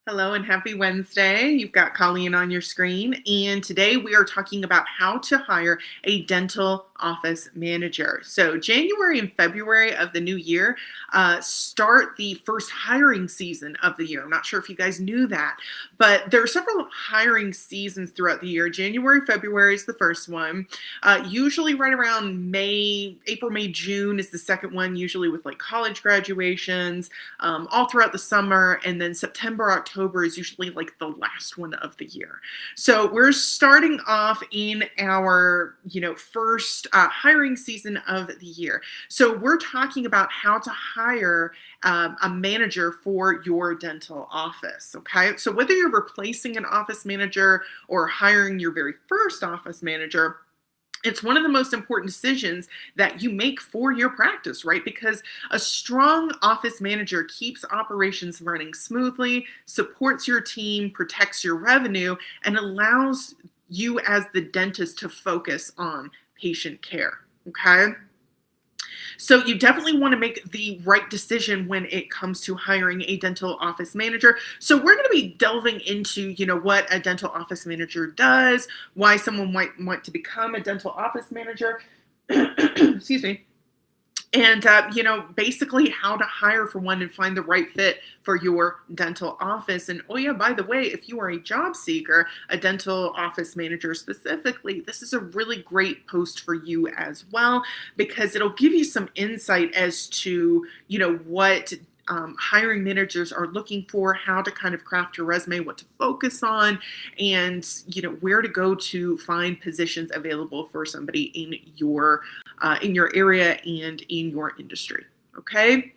Hello and happy Wednesday. You've got Colleen on your screen, and today we are talking about how to hire a dental office manager. So, January and February of the new year start the first hiring season of the year. I'm not sure if you guys knew that, but there are several hiring seasons throughout the year. January, February is the first one. Usually, right around April, May, June is the second one, usually with like college graduations, all throughout the summer, and then September, October is usually like the last one of the year. So we're starting off in our, first hiring season of the year. So we're talking about how to hire a manager for your dental office. Okay. So whether you're replacing an office manager or hiring your very first office manager, it's one of the most important decisions that you make for your practice, right? Because a strong office manager keeps operations running smoothly, supports your team, protects your revenue, and allows you as the dentist to focus on patient care, okay? So you definitely want to make the right decision when it comes to hiring a dental office manager. So we're going to be delving into, what a dental office manager does, why someone might want to become a dental office manager, excuse me, and basically how to hire for one and find the right fit for your dental office. And oh yeah, by the way, if you are a job seeker, a dental office manager specifically, this is a really great post for you as well, because it'll give you some insight as to what hiring managers are looking for, how to kind of craft your resume, what to focus on, and where to go to find positions available for somebody in your area and in your industry. Okay.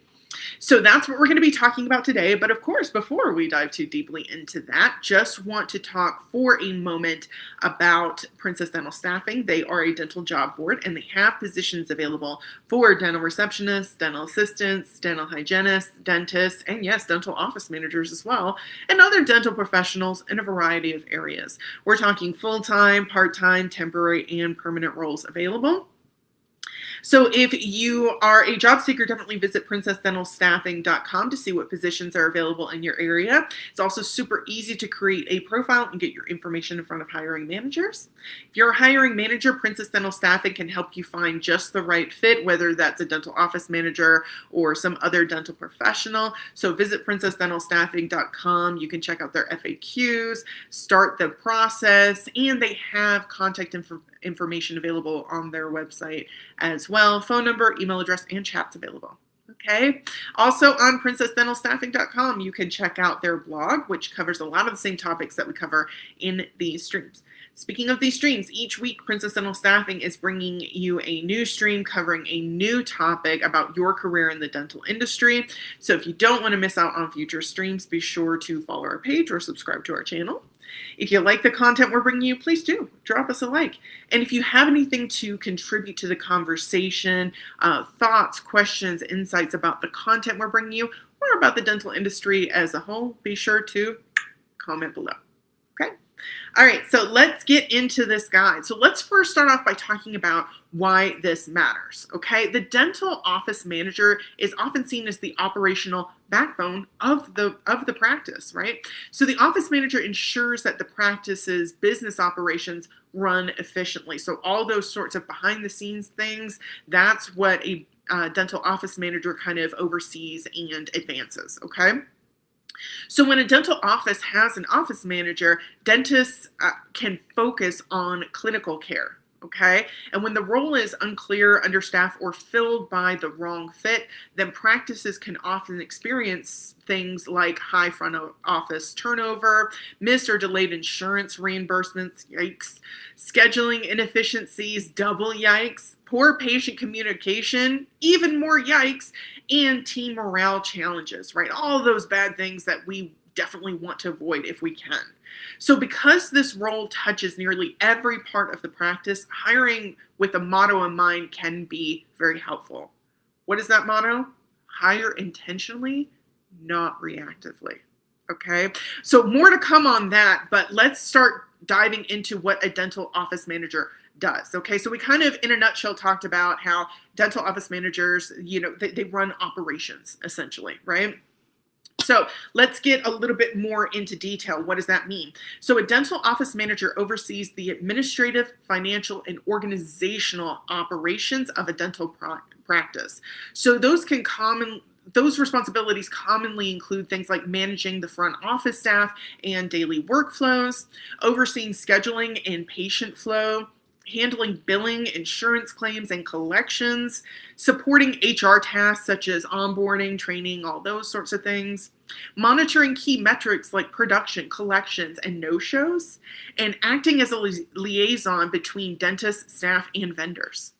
So that's what we're going to be talking about today. But of course, before we dive too deeply into that, just want to talk for a moment about Princess Dental Staffing. They are a dental job board, and they have positions available for dental receptionists, dental assistants, dental hygienists, dentists, and yes, dental office managers as well, and other dental professionals in a variety of areas. We're talking full-time, part-time, temporary, and permanent roles available. So if you are a job seeker, definitely visit princessdentalstaffing.com to see what positions are available in your area. It's also super easy to create a profile and get your information in front of hiring managers. If you're a hiring manager, Princess Dental Staffing can help you find just the right fit, whether that's a dental office manager or some other dental professional. So visit princessdentalstaffing.com. You can check out their FAQs, start the process, and they have contact information available on their website as well. Phone number, email address, and chats available. Okay. Also on princessdentalstaffing.com, you can check out their blog, which covers a lot of the same topics that we cover in these streams. Speaking of these streams, each week Princess Dental Staffing is bringing you a new stream covering a new topic about your career in the dental industry. So if you don't want to miss out on future streams, be sure to follow our page or subscribe to our channel. If you like the content we're bringing you, please do drop us a like. And if you have anything to contribute to the conversation, thoughts, questions, insights about the content we're bringing you, or about the dental industry as a whole, be sure to comment below. Okay? All right, so let's get into this guide. So let's first start off by talking about why this matters, okay? The dental office manager is often seen as the operational backbone of the practice, right? So the office manager ensures that the practice's business operations run efficiently. So all those sorts of behind the scenes things, that's what a dental office manager kind of oversees and advances, okay? So when a dental office has an office manager, dentists can focus on clinical care, okay? And when the role is unclear, understaffed, or filled by the wrong fit, then practices can often experience things like high front office turnover, missed or delayed insurance reimbursements, yikes, scheduling inefficiencies, double yikes, poor patient communication, even more yikes, and team morale challenges, right? All those bad things that we definitely want to avoid if we can. So because this role touches nearly every part of the practice, hiring with a motto in mind can be very helpful. What is that motto? Hire intentionally, not reactively. Okay, so more to come on that, but let's start diving into what a dental office manager does. Okay, so we kind of in a nutshell talked about how dental office managers, they run operations essentially, right? So let's get a little bit more into detail. What does that mean? So a dental office manager oversees the administrative, financial, and organizational operations of a dental practice. So those responsibilities commonly include things like managing the front office staff and daily workflows, overseeing scheduling and patient flow, handling billing, insurance claims, and collections, supporting HR tasks such as onboarding, training, all those sorts of things, monitoring key metrics like production, collections, and no-shows, and acting as a liaison between dentists, staff, and vendors.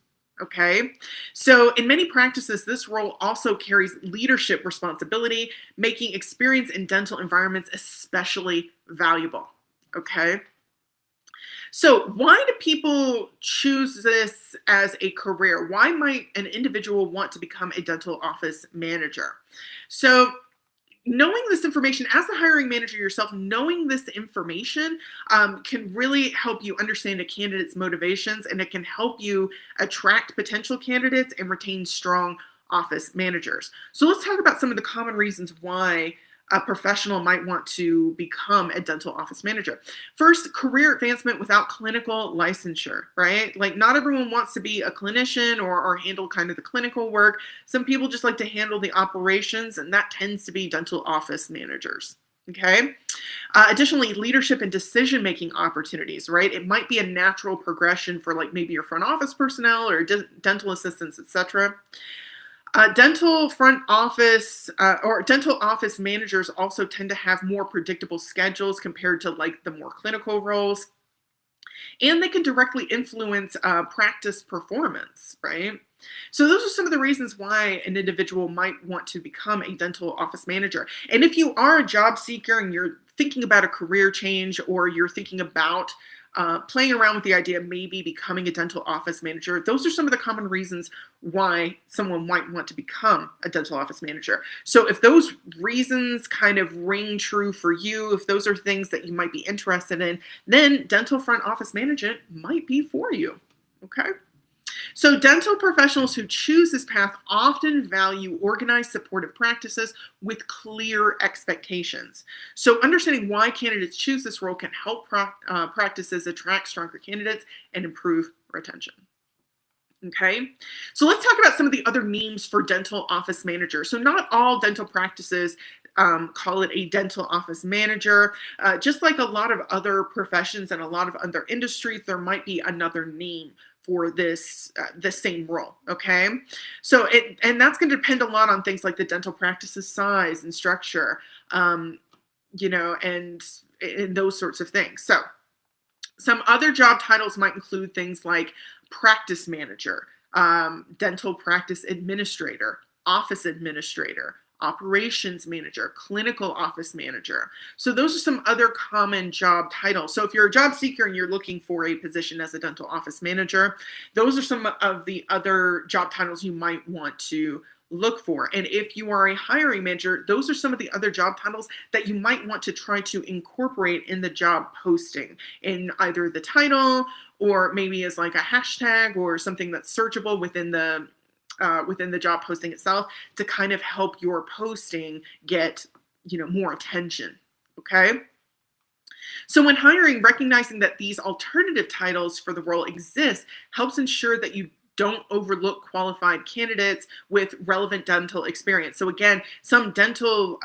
Okay, so in many practices, this role also carries leadership responsibility, making experience in dental environments especially valuable. Okay. So, why do people choose this as a career? Why might an individual want to become a dental office manager? So, knowing this information as the hiring manager yourself, knowing this information can really help you understand a candidate's motivations, and it can help you attract potential candidates and retain strong office managers. So, let's talk about some of the common reasons why a professional might want to become a dental office manager. First, career advancement without clinical licensure, right? Like, not everyone wants to be a clinician or handle kind of the clinical work. Some people just like to handle the operations, and that tends to be dental office managers. Okay. Additionally, leadership and decision-making opportunities, right? It might be a natural progression for like maybe your front office personnel or dental assistants, etc. Dental front office or dental office managers also tend to have more predictable schedules compared to like the more clinical roles, and they can directly influence practice performance, right? So those are some of the reasons why an individual might want to become a dental office manager. And if you are a job seeker and you're thinking about a career change, or you're thinking about playing around with the idea of maybe becoming a dental office manager, those are some of the common reasons why someone might want to become a dental office manager. So if those reasons kind of ring true for you, if those are things that you might be interested in, then dental front office management might be for you. Okay. So dental professionals who choose this path often value organized, supportive practices with clear expectations. So understanding why candidates choose this role can help practices attract stronger candidates and improve retention. Okay, so let's talk about some of the other names for dental office manager. So not all dental practices call it a dental office manager. Just like a lot of other professions and a lot of other industries, there might be another name for this the same role. Okay, so and that's going to depend a lot on things like the dental practice's size and structure, and those sorts of things. So some other job titles might include things like practice manager, dental practice administrator, office administrator, operations manager, clinical office manager. So those are some other common job titles. So if you're a job seeker and you're looking for a position as a dental office manager, those are some of the other job titles you might want to look for. And if you are a hiring manager, those are some of the other job titles that you might want to try to incorporate in the job posting, in either the title or maybe as like a hashtag or something that's searchable within the job posting itself, to kind of help your posting get more attention. Okay. So when hiring, recognizing that these alternative titles for the role exist helps ensure that you don't overlook qualified candidates with relevant dental experience. So again, some job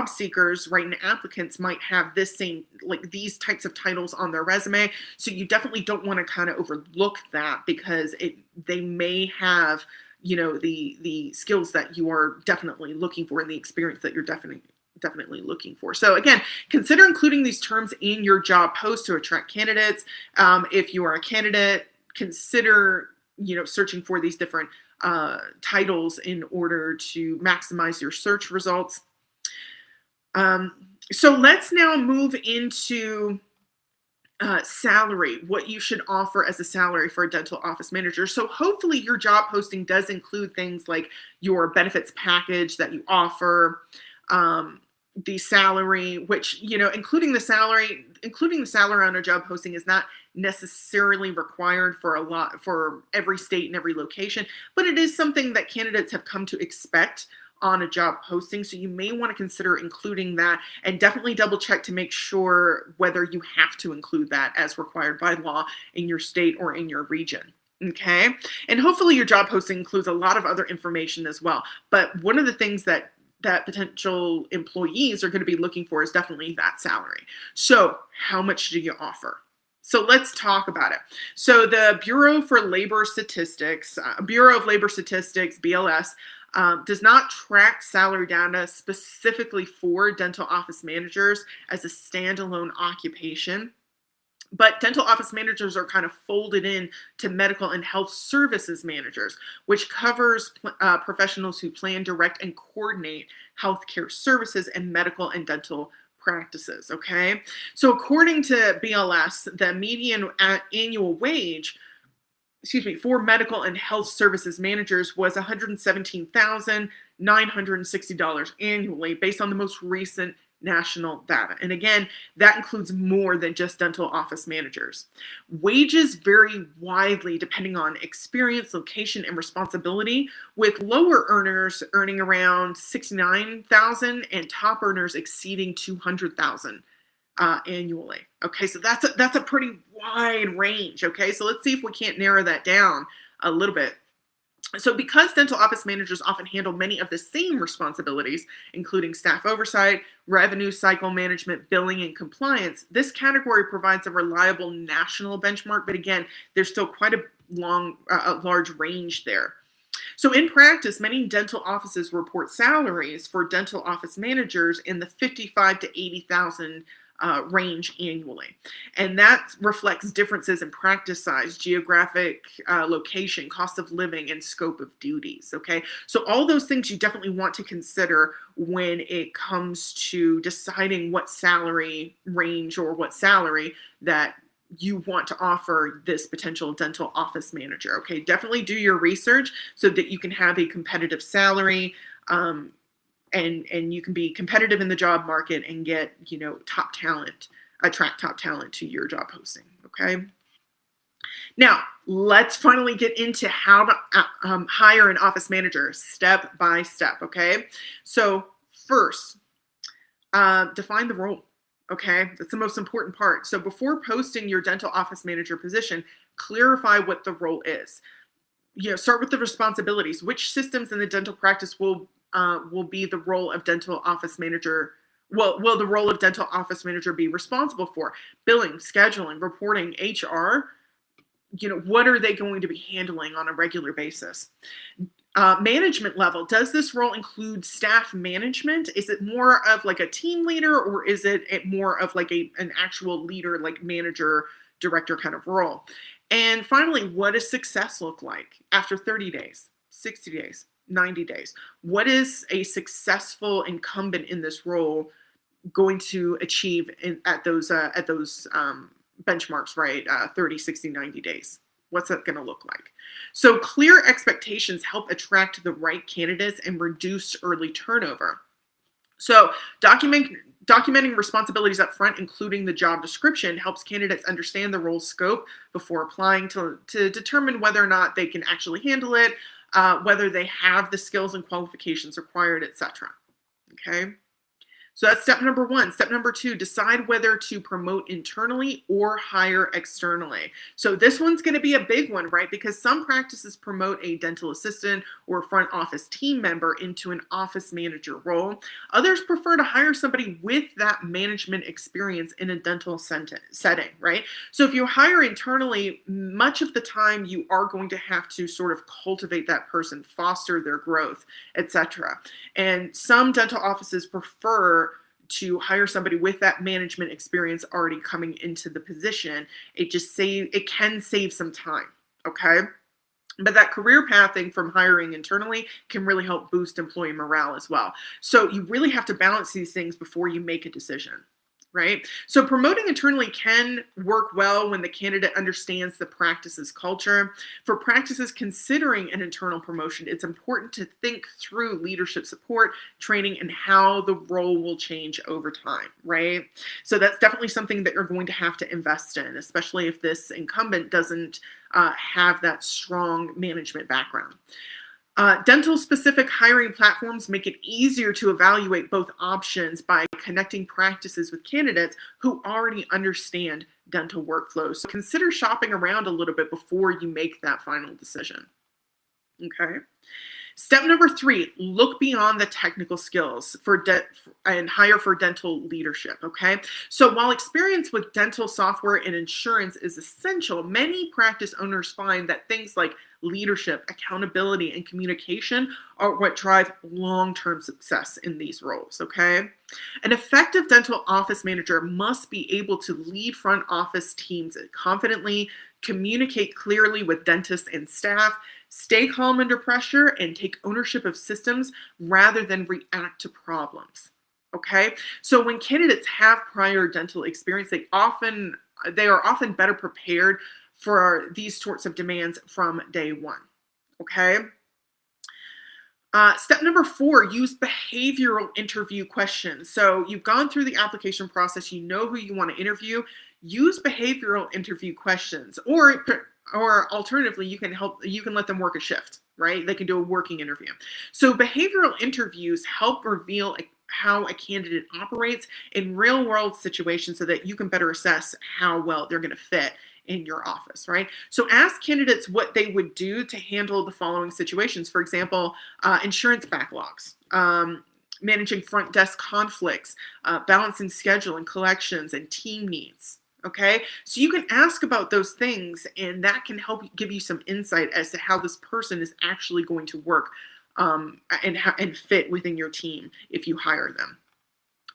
seekers, right, and applicants might have these types of titles on their resume. So you definitely don't want to kind of overlook that, because they may have, the skills that you are definitely looking for and the experience that you're definitely looking for. So again, consider including these terms in your job post to attract candidates. If you are a candidate, consider searching for these different titles in order to maximize your search results. So let's now move into salary, what you should offer as a salary for a dental office manager. So hopefully your job posting does include things like your benefits package that you offer, the salary, which, including the salary on a job posting is not necessarily required for every state and every location, but it is something that candidates have come to expect on a job posting. So you may want to consider including that, and definitely double check to make sure whether you have to include that as required by law in your state or in your region. Okay. And hopefully your job posting includes a lot of other information as well. But one of the things that potential employees are going to be looking for is definitely that salary. So how much do you offer? So let's talk about it. So the Bureau of Labor Statistics, BLS, does not track salary data specifically for dental office managers as a standalone occupation. But dental office managers are kind of folded in to medical and health services managers, which covers professionals who plan, direct, and coordinate healthcare services and medical and dental practices. Okay. So according to BLS, the median annual wage, for medical and health services managers was $117,960 annually based on the most recent national data. And again, that includes more than just dental office managers. Wages vary widely depending on experience, location, and responsibility, with lower earners earning around $69,000 and top earners exceeding $200,000 annually. Okay, so that's a pretty wide range. Okay, so let's see if we can't narrow that down a little bit. So because dental office managers often handle many of the same responsibilities, including staff oversight, revenue cycle management, billing, and compliance, this category provides a reliable national benchmark. But again, there's still quite a large range there. So in practice, many dental offices report salaries for dental office managers in the $55,000 to $80,000 range annually. And that reflects differences in practice size, geographic location, cost of living, and scope of duties. Okay, so all those things you definitely want to consider when it comes to deciding what salary range or what salary that you want to offer this potential dental office manager. Okay, definitely do your research so that you can have a competitive salary. And you can be competitive in the job market and get, top talent, attract top talent to your job posting. Okay. Now let's finally get into how to hire an office manager step by step. Okay. So first, define the role. Okay. That's the most important part. So before posting your dental office manager position, clarify what the role is. Start with the responsibilities. Which systems in the dental practice will be the role of dental office manager? Will the role of dental office manager be responsible for? Billing, scheduling, reporting, HR? What are they going to be handling on a regular basis? Management level. Does this role include staff management? Is it more of like a team leader, or is it more of like an actual leader, like manager, director kind of role? And finally, what does success look like after 30 days, 60 days, 90 days? What is a successful incumbent in this role going to achieve at those benchmarks, right? 30, 60, 90 days. What's that going to look like? So clear expectations help attract the right candidates and reduce early turnover. So documenting responsibilities up front, including the job description, helps candidates understand the role scope before applying to determine whether or not they can actually handle it, whether they have the skills and qualifications required, etc. Okay. So that's step number one. Step number two, decide whether to promote internally or hire externally. So this one's going to be a big one, right? Because some practices promote a dental assistant or front office team member into an office manager role. Others prefer to hire somebody with that management experience in a dental setting, right? So if you hire internally, much of the time you are going to have to sort of cultivate that person, foster their growth, etc. And some dental offices prefer to hire somebody with that management experience already coming into the position. It can save some time. Okay. But that career pathing from hiring internally can really help boost employee morale as well. So you really have to balance these things before you make a decision. Right? So promoting internally can work well when the candidate understands the practice's culture. For practices considering an internal promotion, it's important to think through leadership support, training, and how the role will change over time, right? So that's definitely something that you're going to have to invest in, especially if this incumbent doesn't have that strong management background. Dental-specific hiring platforms make it easier to evaluate both options by connecting practices with candidates who already understand dental workflows. So consider shopping around a little bit before you make that final decision. Okay. Step number 3, look beyond the technical skills and hire for dental leadership, okay? So while experience with dental software and insurance is essential, many practice owners find that things like leadership, accountability, and communication are what drive long-term success in these roles, okay? An effective dental office manager must be able to lead front office teams confidently, communicate clearly with dentists and staff, stay calm under pressure, and take ownership of systems rather than react to problems. Okay? So when candidates have prior dental experience, they are often better prepared for these sorts of demands from day one. Okay? Step number 4, use behavioral interview questions. So you've gone through the application process, you know who you want to interview. Use behavioral interview questions, or alternatively, you can let them work a shift, right? They can do a working interview. So behavioral interviews help reveal how a candidate operates in real world situations so that you can better assess how well they're going to fit in your office, right? So ask candidates what they would do to handle the following situations. For example, insurance backlogs, managing front desk conflicts, balancing schedule and collections, and team needs. Okay, so you can ask about those things, and that can help give you some insight as to how this person is actually going to work and fit within your team if you hire them.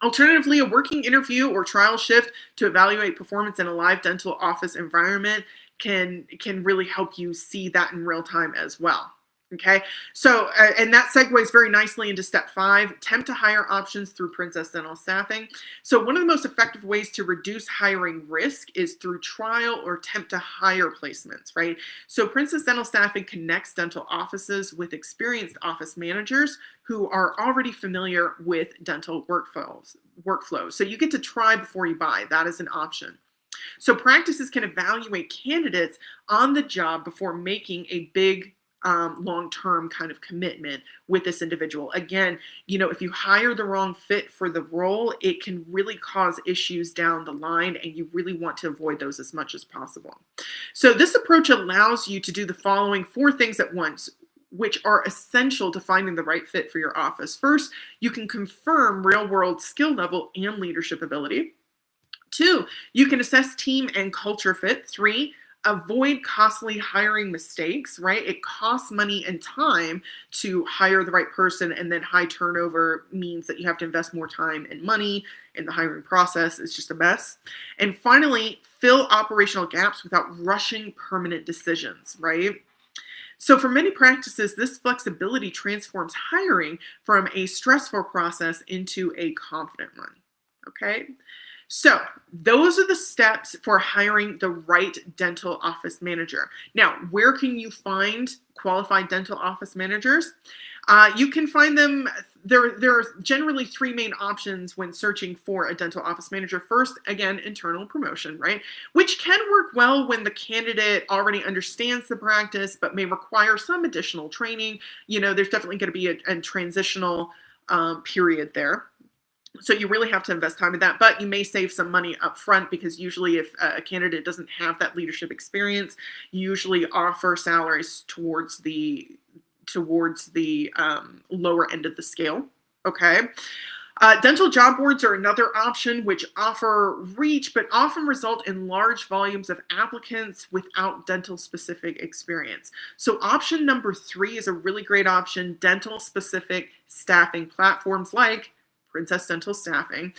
Alternatively, a working interview or trial shift to evaluate performance in a live dental office environment can really help you see that in real time as well. Okay, so and that segues very nicely into step 5, temp to hire options through Princess Dental Staffing. So one of the most effective ways to reduce hiring risk is through trial or temp to hire placements, right? So Princess Dental Staffing connects dental offices with experienced office managers who are already familiar with dental workflows. So you get to try before you buy. That is an option. So practices can evaluate candidates on the job before making a big long-term kind of commitment with this individual. Again, if you hire the wrong fit for the role, it can really cause issues down the line, and you really want to avoid those as much as possible. So this approach allows you to do the following 4 things at once, which are essential to finding the right fit for your office. First, you can confirm real-world skill level and leadership ability. 2, you can assess team and culture fit. 3, avoid costly hiring mistakes, right? It costs money and time to hire the right person, and then high turnover means that you have to invest more time and money in the hiring process. It's just a mess. And finally, fill operational gaps without rushing permanent decisions, right? So for many practices, this flexibility transforms hiring from a stressful process into a confident one, okay? So those are the steps for hiring the right dental office manager. Now, where can you find qualified dental office managers? You can find them, there are generally 3 main options when searching for a dental office manager. First, again, internal promotion, right? Which can work well when the candidate already understands the practice, but may require some additional training. There's definitely going to be a transitional period there. So you really have to invest time in that, but you may save some money up front, because usually if a candidate doesn't have that leadership experience, you usually offer salaries towards the lower end of the scale. Okay. Dental job boards are another option, which offer reach, but often result in large volumes of applicants without dental specific experience. So option number 3 is a really great option: dental specific staffing platforms like Princess Dental Staffing.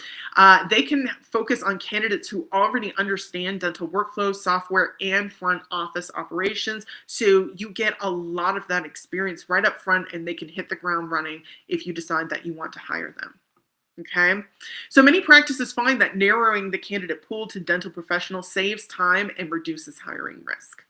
They can focus on candidates who already understand dental workflows, software, and front office operations. So you get a lot of that experience right up front, and they can hit the ground running if you decide that you want to hire them. Okay, so many practices find that narrowing the candidate pool to dental professionals saves time and reduces hiring risk.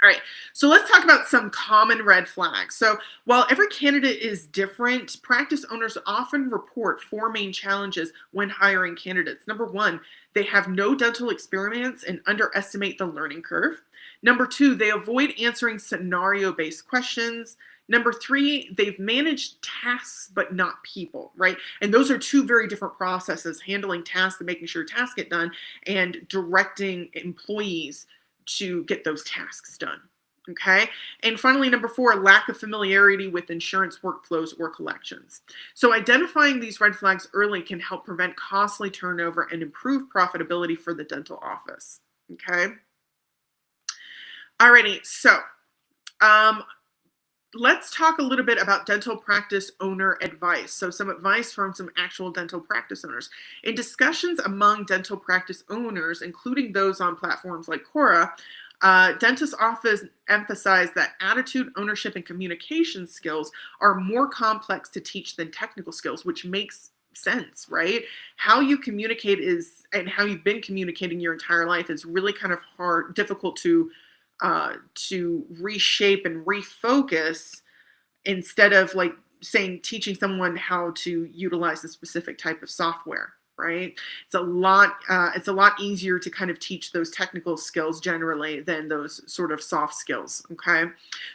All right, so let's talk about some common red flags. So while every candidate is different, practice owners often report 4 main challenges when hiring candidates. Number 1, they have no dental experience and underestimate the learning curve. Number 2, they avoid answering scenario-based questions. Number three, they've managed tasks but not people, right? And those are two very different processes, handling tasks and making sure tasks get done, and directing employees to get those tasks done. Okay. And finally, number four, lack of familiarity with insurance workflows or collections. So identifying these red flags early can help prevent costly turnover and improve profitability for the dental office. Okay. Alrighty. So, let's talk a little bit about dental practice owner advice. So some advice from some actual dental practice owners. In discussions among dental practice owners, including those on platforms like Quora, dentists often emphasize that attitude, ownership, and communication skills are more complex to teach than technical skills, which makes sense, right? How you communicate is, and how you've been communicating your entire life is really kind of hard, difficult to reshape and refocus, instead of like saying teaching someone how to utilize a specific type of software, right? It's a lot easier to kind of teach those technical skills generally than those sort of soft skills. Okay,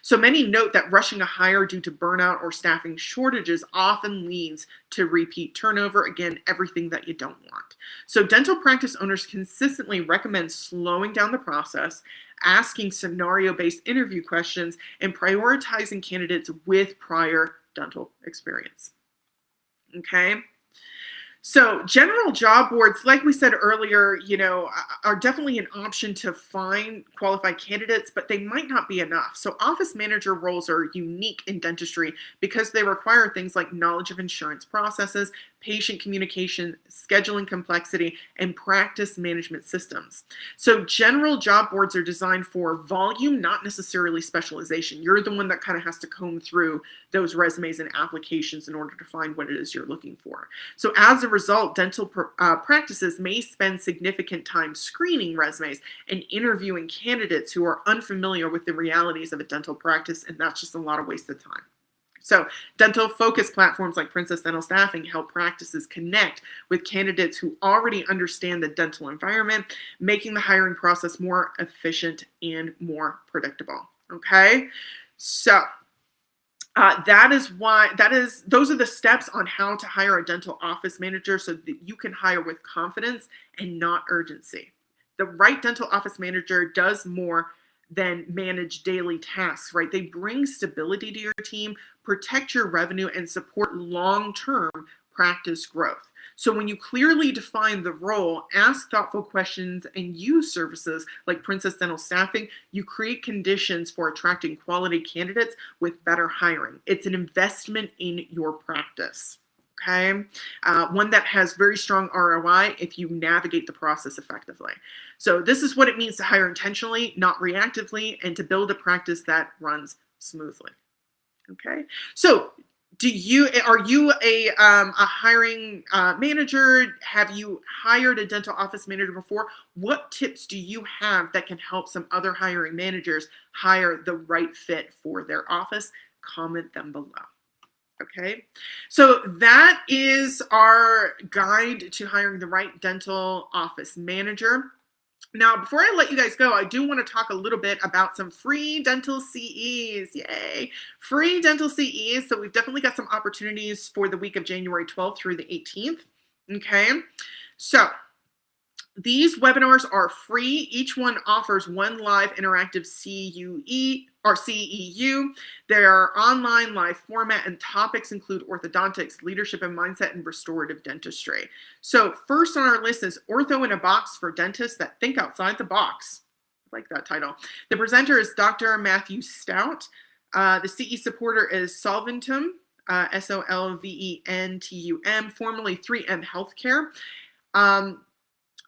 so many note that rushing a hire due to burnout or staffing shortages often leads to repeat turnover. Again, everything that you don't want. So dental practice owners consistently recommend slowing down the process, asking scenario-based interview questions, and prioritizing candidates with prior dental experience. Okay. So general job boards, like we said earlier, are definitely an option to find qualified candidates, but they might not be enough. So office manager roles are unique in dentistry because they require things like knowledge of insurance processes, patient communication, scheduling complexity, and practice management systems. So general job boards are designed for volume, not necessarily specialization. You're the one that kind of has to comb through those resumes and applications in order to find what it is you're looking for. So as a result, dental practices may spend significant time screening resumes and interviewing candidates who are unfamiliar with the realities of a dental practice, and that's just a lot of wasted time. So dental focus platforms like Princess Dental Staffing help practices connect with candidates who already understand the dental environment, making the hiring process more efficient and more predictable. Okay, so those are the steps on how to hire a dental office manager so that you can hire with confidence and not urgency. The right dental office manager does more than manage daily tasks, right? They bring stability to your team, protect your revenue, and support long-term practice growth. So when you clearly define the role, ask thoughtful questions, and use services like Princess Dental Staffing, you create conditions for attracting quality candidates with better hiring. It's an investment in your practice. Okay, one that has very strong ROI if you navigate the process effectively. So this is what it means to hire intentionally, not reactively, and to build a practice that runs smoothly. Okay, so are you a hiring manager? Have you hired a dental office manager before? What tips do you have that can help some other hiring managers hire the right fit for their office? Comment them below. Okay, so that is our guide to hiring the right dental office manager. Now, before I let you guys go, I do want to talk a little bit about some free dental CEs. Yay, free dental CEs. So we've definitely got some opportunities for the week of January 12th through the 18th. Okay, so these webinars are free. Each one offers one live interactive CUE or CEU. Their online live format and topics include orthodontics, leadership and mindset, and restorative dentistry. So first on our list is Ortho in a Box for dentists that think outside the box. I like that title. The presenter is Dr. Matthew Stout. The CE supporter is Solventum, Solventum, formerly 3M Healthcare.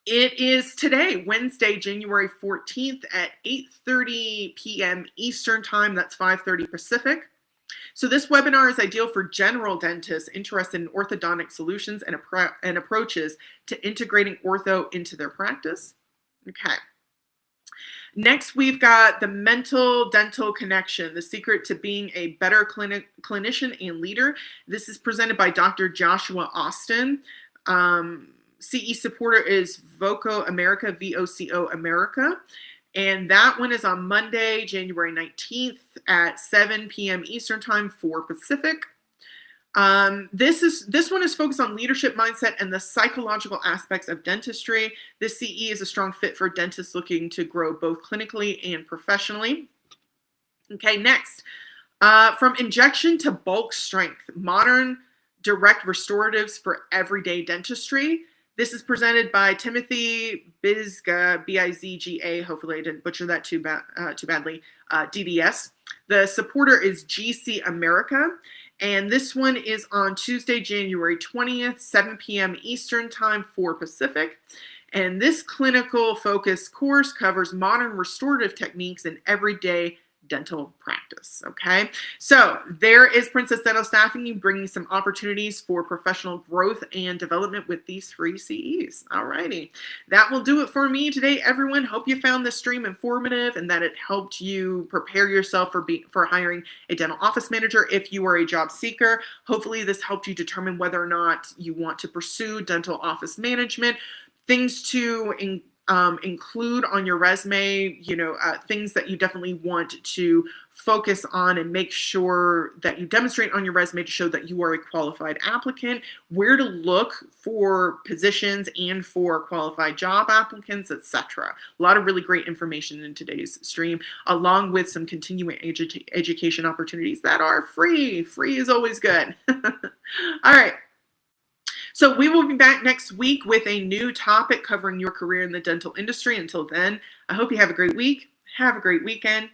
It is today, Wednesday, January 14th at 8:30 p.m. Eastern Time. That's 5:30 Pacific. So this webinar is ideal for general dentists interested in orthodontic solutions and approaches to integrating ortho into their practice. Okay. Next, we've got the Mental Dental Connection, the secret to being a better clinician and leader. This is presented by Dr. Joshua Austin. CE supporter is VOCO America, VOCO America. And that one is on Monday, January 19th at 7 p.m. Eastern Time, 4 Pacific. This one is focused on leadership mindset and the psychological aspects of dentistry. This CE is a strong fit for dentists looking to grow both clinically and professionally. Okay, next, from injection to bulk strength, modern direct restoratives for everyday dentistry. This is presented by Timothy Bizga, B-I-Z-G-A. Hopefully I didn't butcher that too badly. DDS. The supporter is GC America. And this one is on Tuesday, January 20th, 7 p.m. Eastern Time, 4 Pacific. And this clinical focus course covers modern restorative techniques in everyday dental practice. Okay, so there is Princess Dental Staffing bringing some opportunities for professional growth and development with these free CEs. All righty, that will do it for me today, everyone. Hope you found this stream informative and that it helped you prepare yourself for hiring a dental office manager if you are a job seeker. Hopefully this helped you determine whether or not you want to pursue dental office management. Things to include on your resume, things that you definitely want to focus on and make sure that you demonstrate on your resume to show that you are a qualified applicant, where to look for positions and for qualified job applicants, etc. A lot of really great information in today's stream, along with some continuing education opportunities that are free. Free is always good. All right. So we will be back next week with a new topic covering your career in the dental industry. Until then, I hope you have a great week. Have a great weekend.